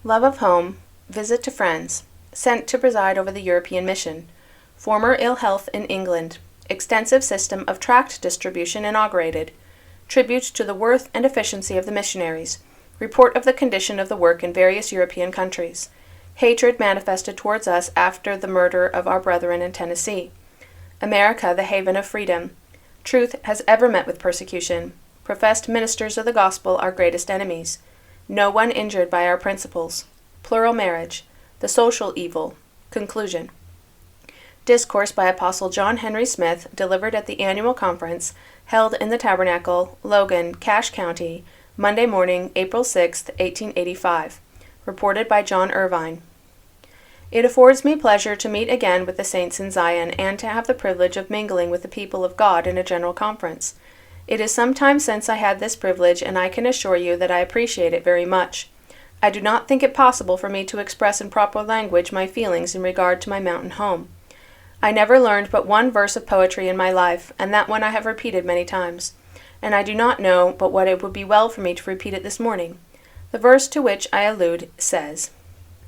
Love of home, visit to friends, sent to preside over the European mission, former ill health in England, extensive system of tract distribution inaugurated, tribute to the worth and efficiency of the missionaries, report of the condition of the work in various European countries, hatred manifested towards us after the murder of our brethren in Tennessee, America the haven of freedom, truth has ever met with persecution, professed ministers of the gospel our greatest enemies, no one injured by our principles, plural marriage, the social evil, conclusion. Discourse by Apostle John Henry Smith, delivered at the annual conference held in the Tabernacle, Logan, Cache County, Monday morning, April 6, 1885. Reported by John Irvine. It affords me pleasure to meet again with the saints in Zion and to have the privilege of mingling with the people of God in a general conference. It is some time since I had this privilege, and I can assure you that I appreciate it very much. I do not think it possible for me to express in proper language my feelings in regard to my mountain home. I never learned but one verse of poetry in my life, and that one I have repeated many times, and I do not know but what it would be well for me to repeat it this morning. The verse to which I allude says,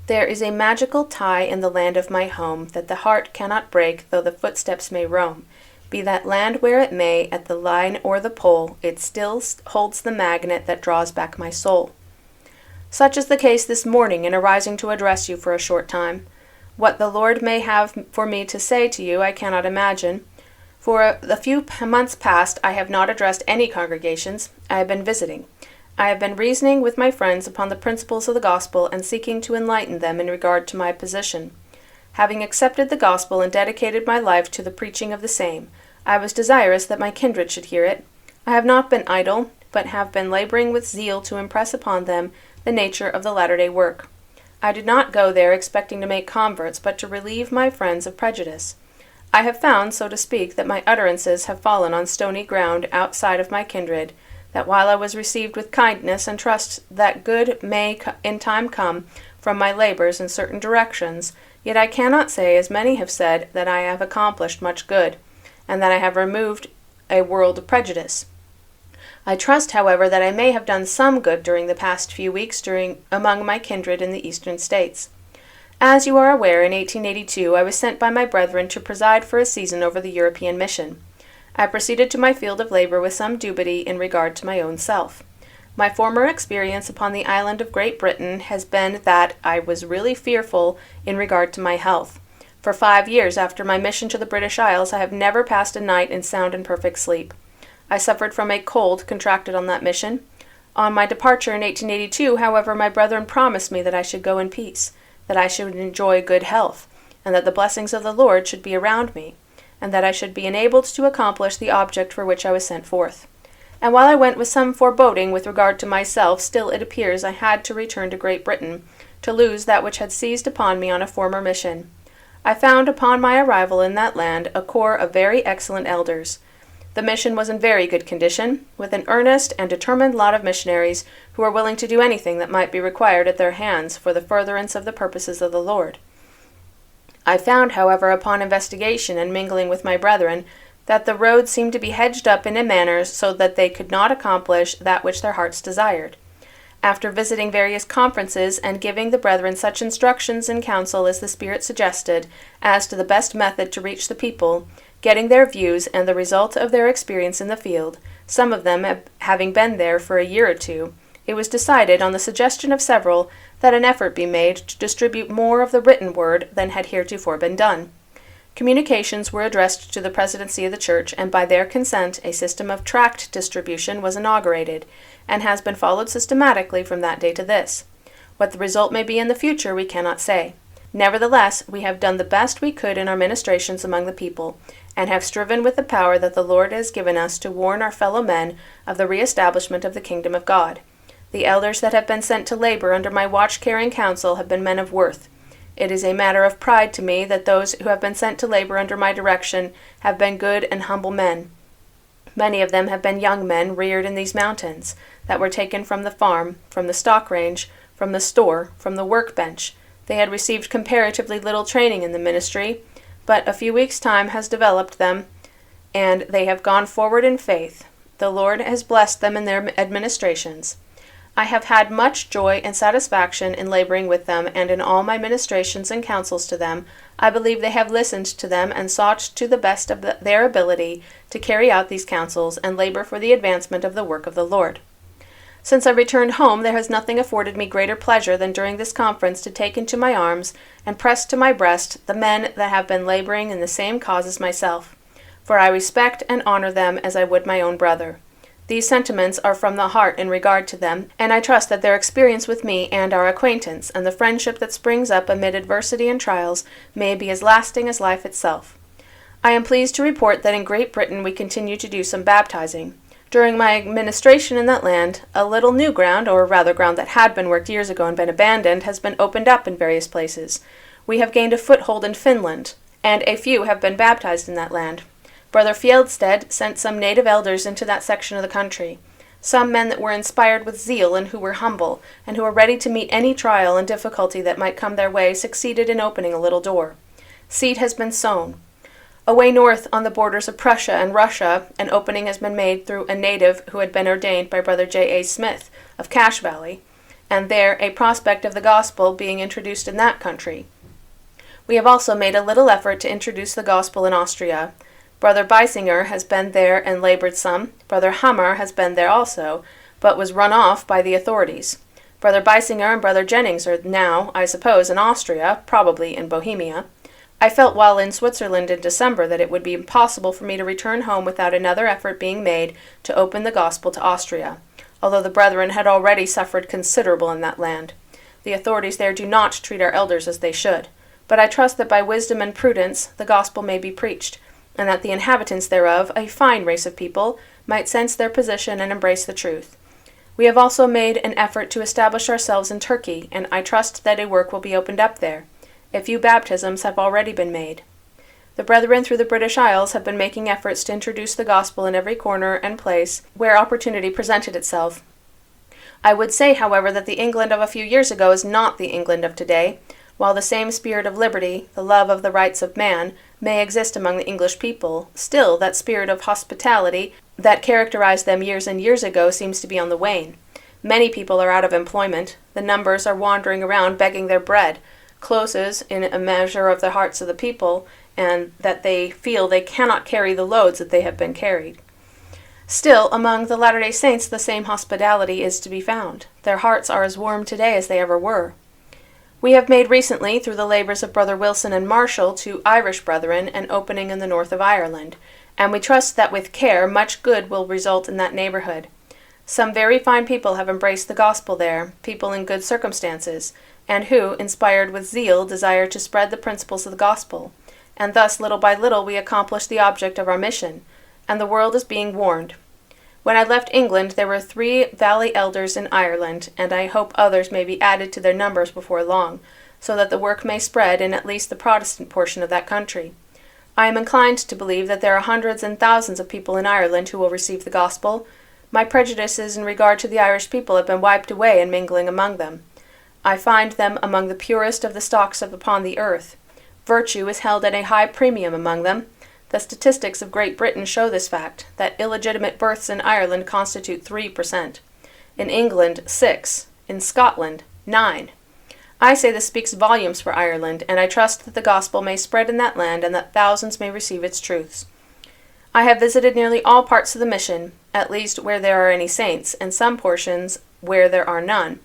"There is a magical tie in the land of my home that the heart cannot break though the footsteps may roam. Be that land where it may, at the line or the pole, it still holds the magnet that draws back my soul." Such is the case this morning in arising to address you for a short time. What the Lord may have for me to say to you I cannot imagine. For a few months past I have not addressed any congregations. I have been visiting. I have been reasoning with my friends upon the principles of the gospel and seeking to enlighten them in regard to my position. Having accepted the gospel and dedicated my life to the preaching of the same, I was desirous that my kindred should hear it. I have not been idle, but have been laboring with zeal to impress upon them the nature of the latter-day work. I did not go there expecting to make converts, but to relieve my friends of prejudice. I have found, so to speak, that my utterances have fallen on stony ground outside of my kindred, that while I was received with kindness and trust that good may in time come from my labors in certain directions, yet I cannot say, as many have said, that I have accomplished much good, and that I have removed a world of prejudice. I trust, however, that I may have done some good during the past few weeks among my kindred in the Eastern States. As you are aware, in 1882 I was sent by my brethren to preside for a season over the European mission. I proceeded to my field of labor with some dubiety in regard to my own self. My former experience upon the island of Great Britain has been that I was really fearful in regard to my health. For 5 years after my mission to the British Isles I have never passed a night in sound and perfect sleep. I suffered from a cold contracted on that mission. On my departure in 1882, however, my brethren promised me that I should go in peace, that I should enjoy good health, and that the blessings of the Lord should be around me, and that I should be enabled to accomplish the object for which I was sent forth. And while I went with some foreboding with regard to myself, still it appears I had to return to Great Britain, to lose that which had seized upon me on a former mission. I found upon my arrival in that land a corps of very excellent elders. The mission was in very good condition, with an earnest and determined lot of missionaries who were willing to do anything that might be required at their hands for the furtherance of the purposes of the Lord. I found, however, upon investigation and mingling with my brethren, that the road seemed to be hedged up in a manner so that they could not accomplish that which their hearts desired. After visiting various conferences and giving the brethren such instructions and counsel as the Spirit suggested as to the best method to reach the people, getting their views and the result of their experience in the field, some of them having been there for a year or two, it was decided, on the suggestion of several, that an effort be made to distribute more of the written word than had heretofore been done. Communications were addressed to the presidency of the church, and by their consent a system of tract distribution was inaugurated, and has been followed systematically from that day to this. What the result may be in the future we cannot say. Nevertheless, we have done the best we could in our ministrations among the people, and have striven with the power that the Lord has given us to warn our fellow men of the reestablishment of the kingdom of God. The elders that have been sent to labor under my watch-caring counsel have been men of worth. It is a matter of pride to me that those who have been sent to labor under my direction have been good and humble men. Many of them have been young men reared in these mountains, that were taken from the farm, from the stock range, from the store, from the workbench. They had received comparatively little training in the ministry, but a few weeks' time has developed them, and they have gone forward in faith. The Lord has blessed them in their administrations. I have had much joy and satisfaction in laboring with them, and in all my ministrations and counsels to them, I believe they have listened to them and sought to the best of their ability to carry out these counsels and labor for the advancement of the work of the Lord. Since I returned home, there has nothing afforded me greater pleasure than during this conference to take into my arms and press to my breast the men that have been laboring in the same cause as myself, for I respect and honor them as I would my own brother. These sentiments are from the heart in regard to them, and I trust that their experience with me and our acquaintance, and the friendship that springs up amid adversity and trials, may be as lasting as life itself. I am pleased to report that in Great Britain we continue to do some baptizing. During my administration in that land, a little new ground, or rather ground that had been worked years ago and been abandoned, has been opened up in various places. We have gained a foothold in Finland, and a few have been baptized in that land. Brother Fjeldstedt sent some native elders into that section of the country, some men that were inspired with zeal and who were humble, and who were ready to meet any trial and difficulty that might come their way, succeeded in opening a little door. Seed has been sown. Away north on the borders of Prussia and Russia, an opening has been made through a native who had been ordained by Brother J. A. Smith of Cache Valley, and there a prospect of the gospel being introduced in that country. We have also made a little effort to introduce the gospel in Austria. Brother Beisinger has been there and labored some. Brother Hammer has been there also, but was run off by the authorities. Brother Beisinger and Brother Jennings are now, I suppose, in Austria, probably in Bohemia. I felt while in Switzerland in December that it would be impossible for me to return home without another effort being made to open the gospel to Austria, although the brethren had already suffered considerable in that land. The authorities there do not treat our elders as they should, but I trust that by wisdom and prudence the gospel may be preached, and that the inhabitants thereof, a fine race of people, might sense their position and embrace the truth. We have also made an effort to establish ourselves in Turkey, and I trust that a work will be opened up there. A few baptisms have already been made. The brethren through the British Isles have been making efforts to introduce the gospel in every corner and place where opportunity presented itself. I would say, however, that the England of a few years ago is not the England of today. While the same spirit of liberty, the love of the rights of man, may exist among the English people, still that spirit of hospitality that characterized them years and years ago seems to be on the wane. Many people are out of employment. The numbers are wandering around begging their bread, closes in a measure of the hearts of the people, and that they feel they cannot carry the loads that they have been carried. Still, among the Latter-day Saints the same hospitality is to be found. Their hearts are as warm today as they ever were. We have made recently, through the labors of Brother Wilson and Marshall, 2 Irish brethren, an opening in the north of Ireland, and we trust that with care much good will result in that neighborhood. Some very fine people have embraced the gospel there, people in good circumstances, and who, inspired with zeal, desire to spread the principles of the gospel, and thus little by little we accomplish the object of our mission, and the world is being warned. When I left England, there were 3 valley elders in Ireland, and I hope others may be added to their numbers before long, so that the work may spread in at least the Protestant portion of that country. I am inclined to believe that there are hundreds and thousands of people in Ireland who will receive the gospel. My prejudices in regard to the Irish people have been wiped away in mingling among them. I find them among the purest of the stocks upon the earth. Virtue is held at a high premium among them. The statistics of Great Britain show this fact, that illegitimate births in Ireland constitute 3%. In England, 6%. In Scotland, 9%. I say this speaks volumes for Ireland, and I trust that the gospel may spread in that land and that thousands may receive its truths. I have visited nearly all parts of the mission, at least where there are any saints, and some portions where there are none.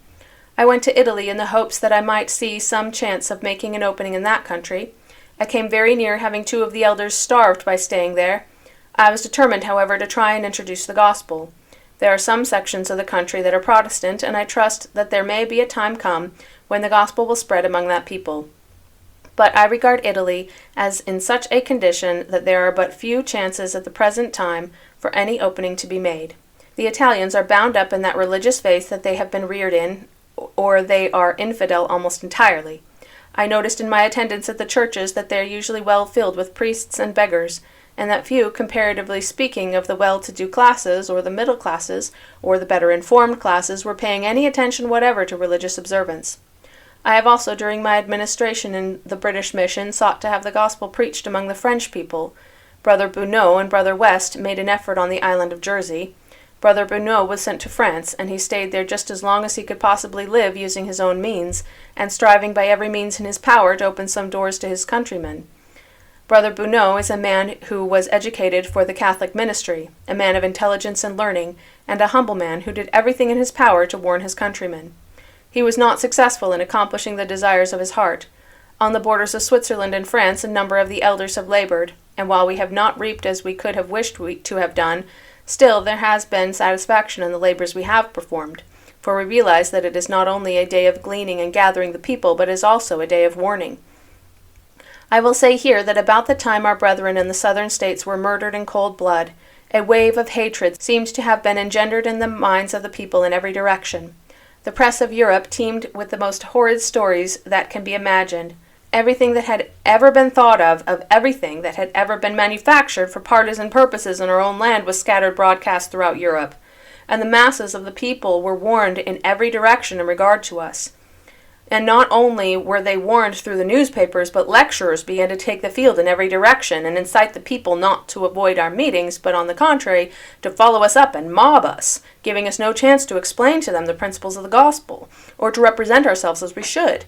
I went to Italy in the hopes that I might see some chance of making an opening in that country. I came very near having 2 of the elders starved by staying there. I was determined, however, to try and introduce the gospel. There are some sections of the country that are Protestant, and I trust that there may be a time come when the gospel will spread among that people. But I regard Italy as in such a condition that there are but few chances at the present time for any opening to be made. The Italians are bound up in that religious faith that they have been reared in, or they are infidel almost entirely. I noticed in my attendance at the churches that they are usually well filled with priests and beggars, and that few, comparatively speaking, of the well-to-do classes, or the middle classes, or the better-informed classes, were paying any attention whatever to religious observance. I have also, during my administration in the British mission, sought to have the gospel preached among the French people. Brother Bunot and Brother West made an effort on the island of Jersey. Brother Bruneau was sent to France, and he stayed there just as long as he could possibly live, using his own means, and striving by every means in his power to open some doors to his countrymen. Brother Bruneau is a man who was educated for the Catholic ministry, a man of intelligence and learning, and a humble man who did everything in his power to warn his countrymen. He was not successful in accomplishing the desires of his heart. On the borders of Switzerland and France, a number of the elders have labored, and while we have not reaped as we could have wished to have done, still there has been satisfaction in the labors we have performed, for we realize that it is not only a day of gleaning and gathering the people, but is also a day of warning. I will say here that about the time our brethren in the southern states were murdered in cold blood, a wave of hatred seemed to have been engendered in the minds of the people in every direction. The press of Europe teemed with the most horrid stories that can be imagined. Everything that had ever been thought of everything that had ever been manufactured for partisan purposes in our own land was scattered broadcast throughout Europe, and the masses of the people were warned in every direction in regard to us. And not only were they warned through the newspapers, but lecturers began to take the field in every direction and incite the people not to avoid our meetings, but on the contrary, to follow us up and mob us, giving us no chance to explain to them the principles of the gospel, or to represent ourselves as we should.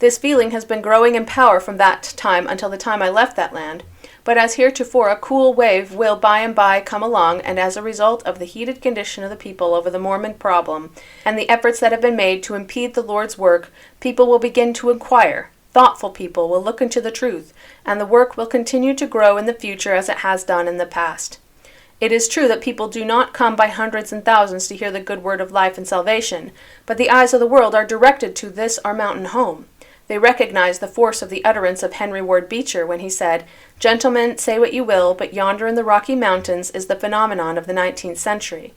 This feeling has been growing in power from that time until the time I left that land, but as heretofore a cool wave will by and by come along, and as a result of the heated condition of the people over the Mormon problem, and the efforts that have been made to impede the Lord's work, people will begin to inquire, thoughtful people will look into the truth, and the work will continue to grow in the future as it has done in the past. It is true that people do not come by hundreds and thousands to hear the good word of life and salvation, but the eyes of the world are directed to this our mountain home. They recognize the force of the utterance of Henry Ward Beecher when he said, "Gentlemen, say what you will, but yonder in the Rocky Mountains is the phenomenon of the 19th century."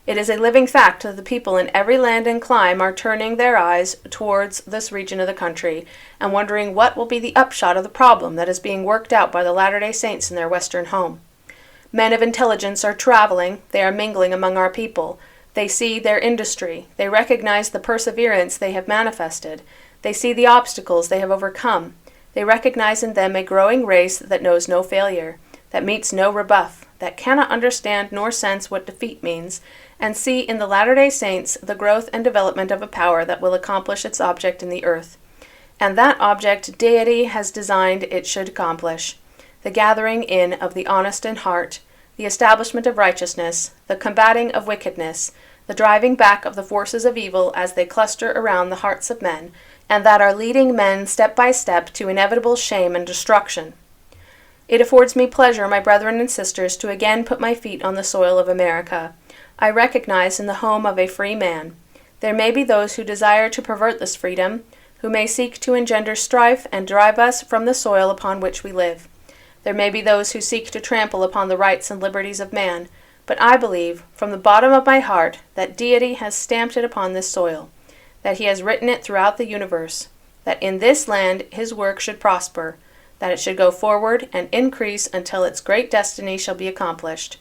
It is a living fact that the people in every land and clime are turning their eyes towards this region of the country, and wondering what will be the upshot of the problem that is being worked out by the Latter-day Saints in their western home. Men of intelligence are traveling, they are mingling among our people. They see their industry, they recognize the perseverance they have manifested, they see the obstacles they have overcome. They recognize in them a growing race that knows no failure, that meets no rebuff, that cannot understand nor sense what defeat means, and see in the Latter-day Saints the growth and development of a power that will accomplish its object in the earth. And that object Deity has designed it should accomplish: the gathering in of the honest in heart, the establishment of righteousness, the combating of wickedness, the driving back of the forces of evil as they cluster around the hearts of men, and that are leading men step by step to inevitable shame and destruction. It affords me pleasure, my brethren and sisters, to again put my feet on the soil of America. I recognize in the home of a free man. There may be those who desire to pervert this freedom, who may seek to engender strife and drive us from the soil upon which we live. There may be those who seek to trample upon the rights and liberties of man, but I believe, from the bottom of my heart, that Deity has stamped it upon this soil, that he has written it throughout the universe, that in this land his work should prosper, that it should go forward and increase until its great destiny shall be accomplished,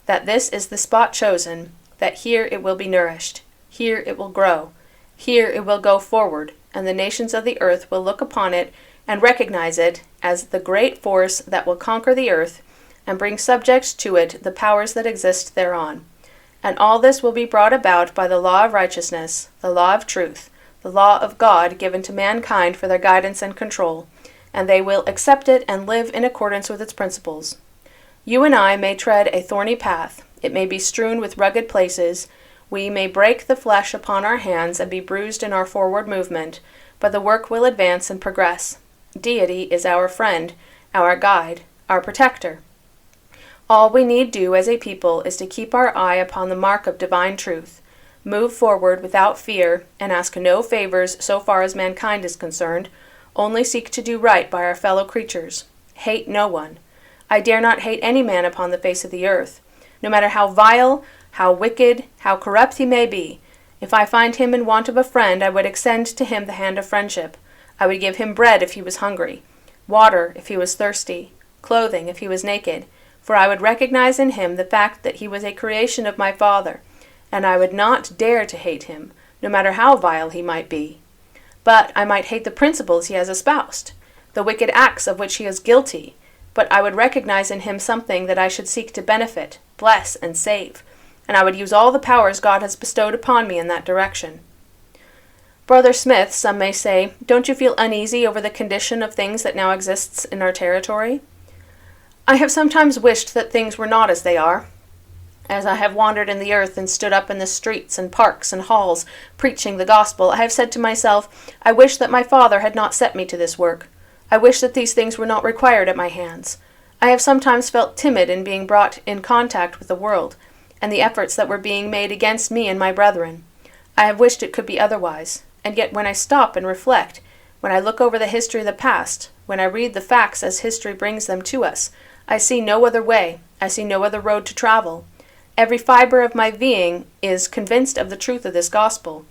that this is the spot chosen, that here it will be nourished, here it will grow, here it will go forward, and the nations of the earth will look upon it and recognize it as the great force that will conquer the earth and bring subject to it the powers that exist thereon. And all this will be brought about by the law of righteousness, the law of truth, the law of God given to mankind for their guidance and control, and they will accept it and live in accordance with its principles. You and I may tread a thorny path, it may be strewn with rugged places, we may break the flesh upon our hands and be bruised in our forward movement, but the work will advance and progress. Deity is our friend, our guide, our protector. All we need do as a people is to keep our eye upon the mark of divine truth, move forward without fear, and ask no favors so far as mankind is concerned, only seek to do right by our fellow creatures. Hate no one. I dare not hate any man upon the face of the earth, no matter how vile, how wicked, how corrupt he may be. If I find him in want of a friend, I would extend to him the hand of friendship. I would give him bread if he was hungry, water if he was thirsty, clothing if he was naked, for I would recognize in him the fact that he was a creation of my Father, and I would not dare to hate him, no matter how vile he might be. But I might hate the principles he has espoused, the wicked acts of which he is guilty, but I would recognize in him something that I should seek to benefit, bless, and save. and I would use all the powers God has bestowed upon me in that direction. Brother Smith, some may say, don't you feel uneasy over the condition of things that now exists in our territory? I have sometimes wished that things were not as they are. As I have wandered in the earth and stood up in the streets and parks and halls preaching the gospel, I have said to myself, I wish that my Father had not set me to this work. I wish that these things were not required at my hands. I have sometimes felt timid in being brought in contact with the world, and the efforts that were being made against me and my brethren. I have wished it could be otherwise, and yet when I stop and reflect, when I look over the history of the past, when I read the facts as history brings them to us, I see no other way, I see no other road to travel. Every fiber of my being is convinced of the truth of this gospel.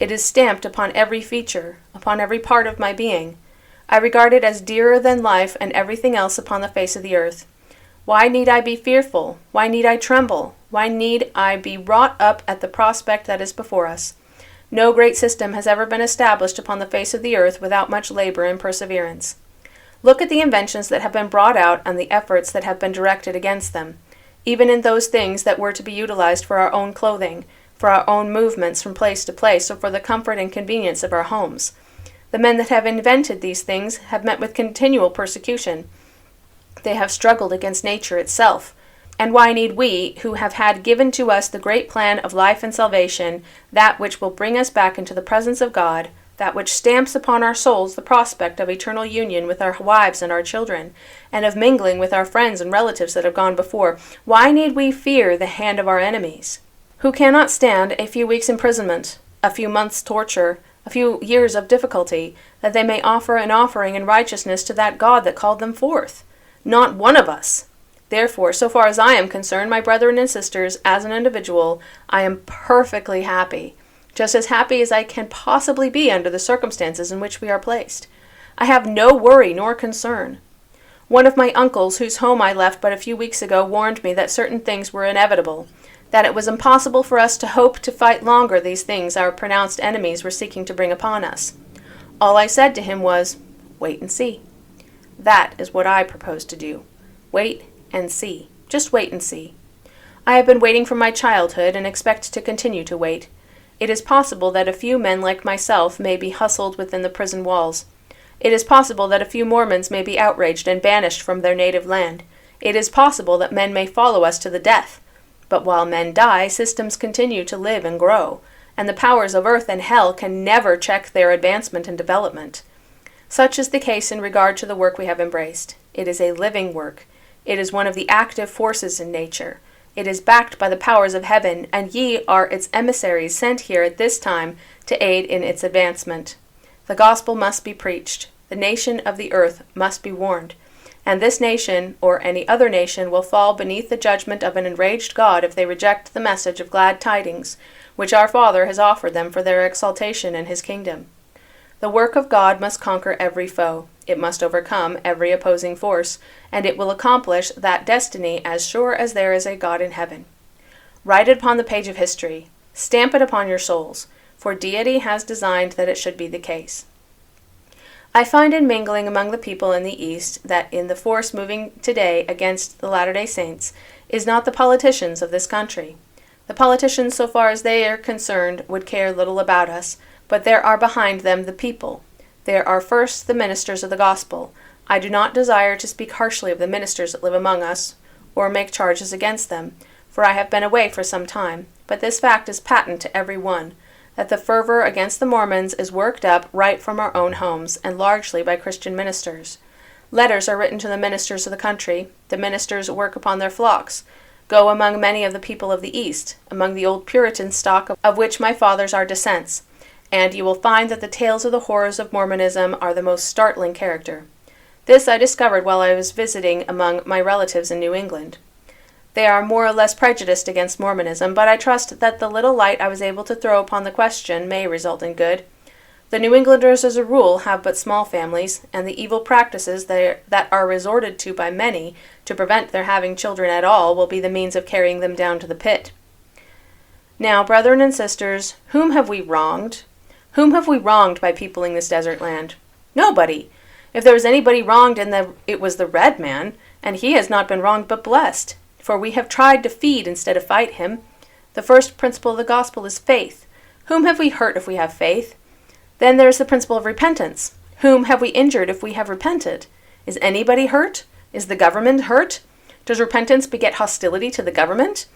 It is stamped upon every feature, upon every part of my being. I regard it as dearer than life and everything else upon the face of the earth. Why need I be fearful? Why need I tremble? Why need I be wrought up at the prospect that is before us? No great system has ever been established upon the face of the earth without much labor and perseverance. Look at the inventions that have been brought out and the efforts that have been directed against them, even in those things that were to be utilized for our own clothing, for our own movements from place to place, or for the comfort and convenience of our homes. The men that have invented these things have met with continual persecution. They have struggled against nature itself. And why need we, who have had given to us the great plan of life and salvation, that which will bring us back into the presence of God, that which stamps upon our souls the prospect of eternal union with our wives and our children, and of mingling with our friends and relatives that have gone before, why need we fear the hand of our enemies, who cannot stand a few weeks' imprisonment, a few months' torture, a few years of difficulty, that they may offer an offering in righteousness to that God that called them forth? Not one of us. Therefore, so far as I am concerned, my brethren and sisters, as an individual, I am perfectly happy, just as happy as I can possibly be under the circumstances in which we are placed. I have no worry nor concern. One of my uncles, whose home I left but a few weeks ago, warned me that certain things were inevitable, that it was impossible for us to hope to fight longer these things our pronounced enemies were seeking to bring upon us. All I said to him was, wait and see. That is what I propose to do. Wait and see. Just wait and see. I have been waiting from my childhood and expect to continue to wait. It is possible that a few men like myself may be hustled within the prison walls. It is possible that a few Mormons may be outraged and banished from their native land. It is possible that men may follow us to the death. But while men die, systems continue to live and grow, and the powers of earth and hell can never check their advancement and development. Such is the case in regard to the work we have embraced. It is a living work. It is one of the active forces in nature. It is backed by the powers of heaven, and ye are its emissaries sent here at this time to aid in its advancement. The gospel must be preached. The nation of the earth must be warned. And this nation, or any other nation, will fall beneath the judgment of an enraged God if they reject the message of glad tidings, which our Father has offered them for their exaltation in his kingdom. The work of God must conquer every foe. It must overcome every opposing force, and it will accomplish that destiny as sure as there is a God in heaven. Write it upon the page of history. Stamp it upon your souls, for deity has designed that it should be the case. I find in mingling among the people in the East that in the force moving today against the Latter-day Saints is not the politicians of this country. The politicians, so far as they are concerned, would care little about us, but there are behind them the people. There are first the ministers of the gospel. I do not desire to speak harshly of the ministers that live among us, or make charges against them, for I have been away for some time, but this fact is patent to every one, that the fervor against the Mormons is worked up right from our own homes, and largely by Christian ministers. Letters are written to the ministers of the country. The ministers work upon their flocks, go among many of the people of the East, among the old Puritan stock of which my fathers are descents, and you will find that the tales of the horrors of Mormonism are the most startling character. This I discovered while I was visiting among my relatives in New England. They are more or less prejudiced against Mormonism, but I trust that the little light I was able to throw upon the question may result in good. The New Englanders as a rule have but small families, and the evil practices that are resorted to by many to prevent their having children at all will be the means of carrying them down to the pit. Now, brethren and sisters, whom have we wronged? Whom have we wronged by peopling this desert land? Nobody. If there was anybody wronged, it was the red man, and he has not been wronged but blessed. For we have tried to feed instead of fight him. The first principle of the gospel is faith. Whom have we hurt if we have faith? Then there is the principle of repentance. Whom have we injured if we have repented? Is anybody hurt? Is the government hurt? Does repentance beget hostility to the government?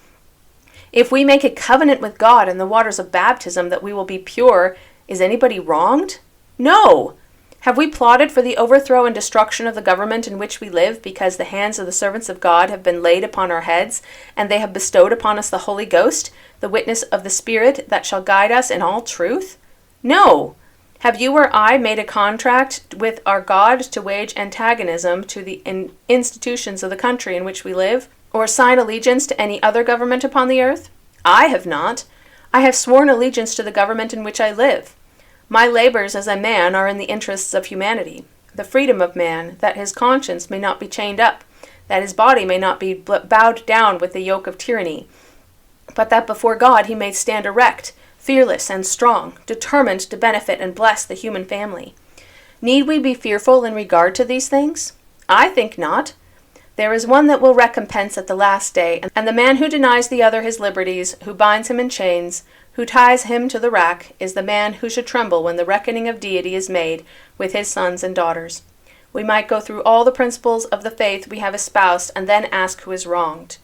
If we make a covenant with God in the waters of baptism that we will be pure, is anybody wronged? No! Have we plotted for the overthrow and destruction of the government in which we live because the hands of the servants of God have been laid upon our heads, and they have bestowed upon us the Holy Ghost, the witness of the Spirit that shall guide us in all truth? No! Have you or I made a contract with our God to wage antagonism to the institutions of the country in which we live, or sign allegiance to any other government upon the earth? I have not. I have sworn allegiance to the government in which I live. My labors as a man are in the interests of humanity, the freedom of man, that his conscience may not be chained up, that his body may not be bowed down with the yoke of tyranny, but that before God he may stand erect, fearless and strong, determined to benefit and bless the human family. Need we be fearful in regard to these things? I think not. There is one that will recompense at the last day, and the man who denies the other his liberties, who binds him in chains, who ties him to the rack, is the man who should tremble when the reckoning of deity is made with his sons and daughters. We might go through all the principles of the faith we have espoused and then ask who is wronged.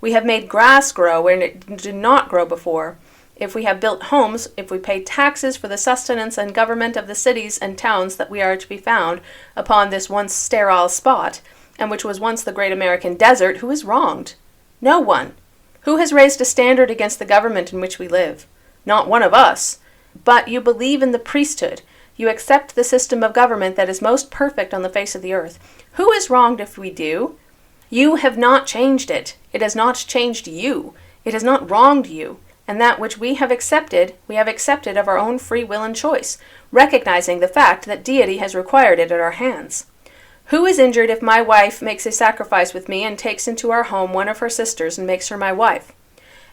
We have made grass grow where it did not grow before. If we have built homes, if we pay taxes for the sustenance and government of the cities and towns that we are to be found upon this once sterile spot, and which was once the great American desert, who is wronged? No one. Who has raised a standard against the government in which we live? Not one of us. But you believe in the priesthood. You accept the system of government that is most perfect on the face of the earth. Who is wronged if we do? You have not changed it. It has not changed you. It has not wronged you. And that which we have accepted of our own free will and choice, recognizing the fact that deity has required it at our hands. Who is injured if my wife makes a sacrifice with me and takes into our home one of her sisters and makes her my wife?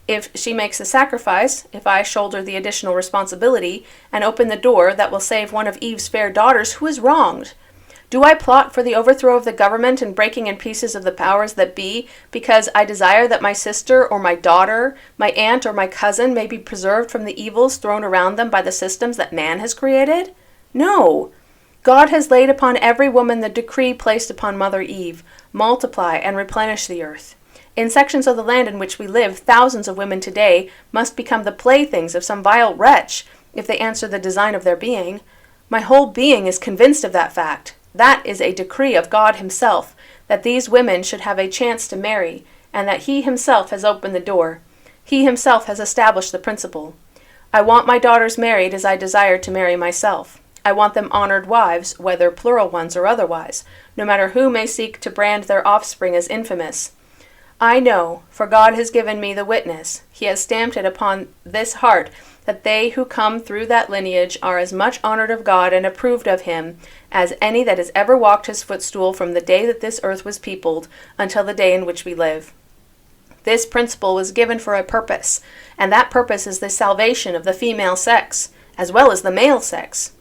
If she makes the sacrifice, if I shoulder the additional responsibility and open the door that will save one of Eve's fair daughters, who is wronged? Do I plot for the overthrow of the government and breaking in pieces of the powers that be, because I desire that my sister or my daughter, my aunt or my cousin may be preserved from the evils thrown around them by the systems that man has created? No. God has laid upon every woman the decree placed upon Mother Eve: multiply and replenish the earth. In sections of the land in which we live, thousands of women today must become the playthings of some vile wretch if they answer the design of their being. My whole being is convinced of that fact. That is a decree of God himself, that these women should have a chance to marry, and that he himself has opened the door. He himself has established the principle. I want my daughters married as I desire to marry myself. I want them honored wives, whether plural ones or otherwise, no matter who may seek to brand their offspring as infamous. I know, for God has given me the witness. He has stamped it upon this heart, that they who come through that lineage are as much honored of God and approved of him as any that has ever walked his footstool from the day that this earth was peopled until the day in which we live. This principle was given for a purpose, and that purpose is the salvation of the female sex, as well as the male sex.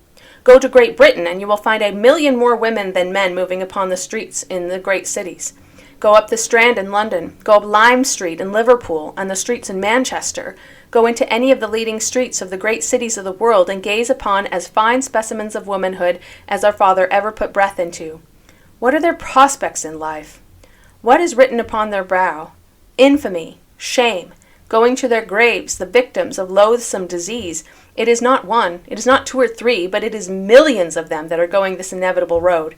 Go to Great Britain and you will find 1 million more women than men moving upon the streets in the great cities. Go up the Strand in London, go up Lime Street in Liverpool, and the streets in Manchester. Go into any of the leading streets of the great cities of the world and gaze upon as fine specimens of womanhood as our Father ever put breath into. What are their prospects in life? What is written upon their brow? Infamy, shame, going to their graves, the victims of loathsome disease. It is not one, it is not 2 or 3, but it is millions of them that are going this inevitable road.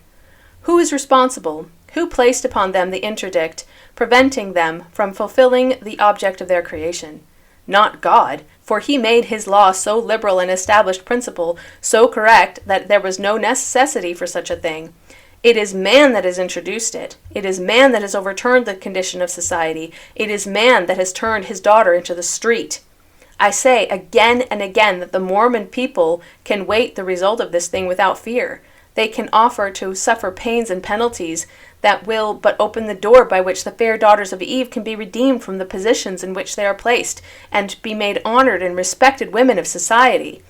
Who is responsible? Who placed upon them the interdict, preventing them from fulfilling the object of their creation? Not God, for he made his law so liberal an established principle, so correct that there was no necessity for such a thing. It is man that has introduced it. It is man that has overturned the condition of society. It is man that has turned his daughter into the street. I say again and again that the Mormon people can wait the result of this thing without fear. They can offer to suffer pains and penalties that will but open the door by which the fair daughters of Eve can be redeemed from the positions in which they are placed, and be made honored and respected women of society.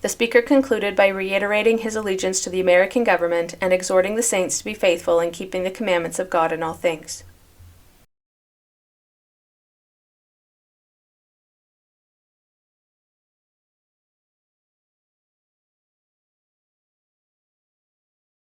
The speaker concluded by reiterating his allegiance to the American government and exhorting the saints to be faithful in keeping the commandments of God in all things.